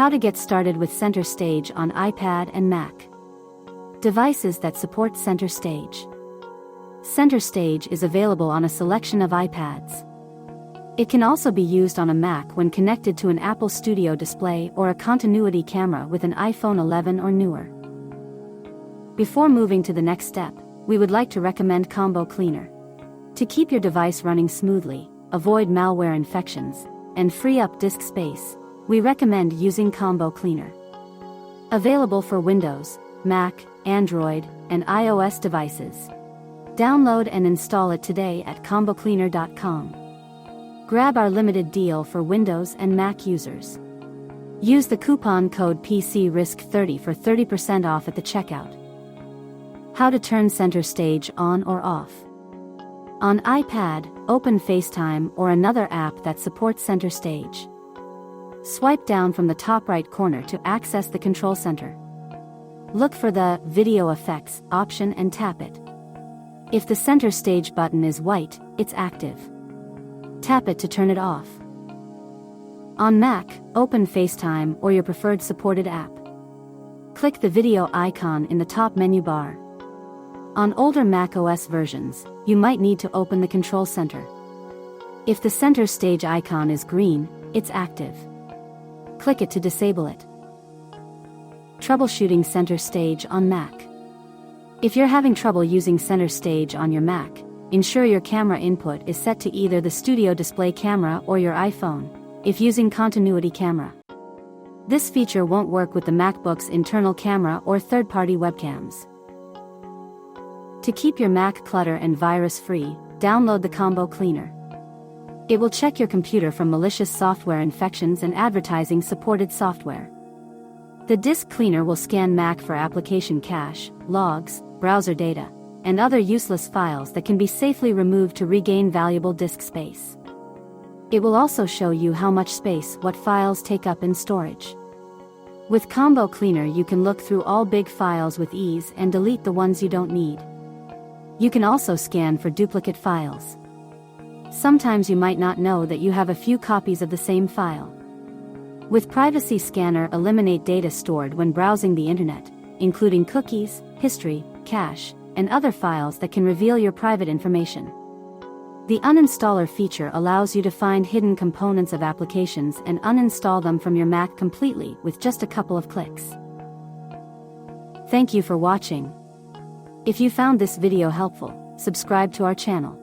How to get started with Center Stage on iPad and Mac. Devices that support Center Stage. Center Stage is available on a selection of iPads. It can also be used on a Mac when connected to an Apple Studio display or a continuity camera with an iPhone 11 or newer. Before moving to the next step, we would like to recommend Combo Cleaner. To keep your device running smoothly, avoid malware infections, and free up disk space, we recommend using Combo Cleaner. Available for Windows, Mac, Android, and iOS devices. Download and install it today at combocleaner.com. Grab our limited deal for Windows and Mac users. Use the coupon code PCRISK30 for 30% off at the checkout. How to turn Center Stage on or off. On iPad, open FaceTime or another app that supports Center Stage. Swipe down from the top right corner to access the control center. Look for the Video Effects option and tap it. If the Center Stage button is white, it's active. Tap it to turn it off. On Mac, open FaceTime or your preferred supported app. Click the video icon in the top menu bar. On older Mac OS versions, you might need to open the control center. If the Center Stage icon is green, it's active. Click it to disable it. Troubleshooting Center Stage on Mac. If you're having trouble using Center Stage on your Mac, ensure your camera input is set to either the Studio Display camera or your iPhone, if using continuity camera. This feature won't work with the MacBook's internal camera or third-party webcams. To keep your Mac clutter and virus-free, download the Combo Cleaner. It will check your computer for malicious software infections and advertising-supported software. The disk cleaner will scan Mac for application cache, logs, browser data, and other useless files that can be safely removed to regain valuable disk space. It will also show you how much space what files take up in storage. With Combo Cleaner you can look through all big files with ease and delete the ones you don't need. You can also scan for duplicate files. Sometimes you might not know that you have a few copies of the same file. With Privacy Scanner, eliminate data stored when browsing the internet, including cookies, history, cache, and other files that can reveal your private information. The Uninstaller feature allows you to find hidden components of applications and uninstall them from your Mac completely with just a couple of clicks. Thank you for watching. If you found this video helpful, subscribe to our channel.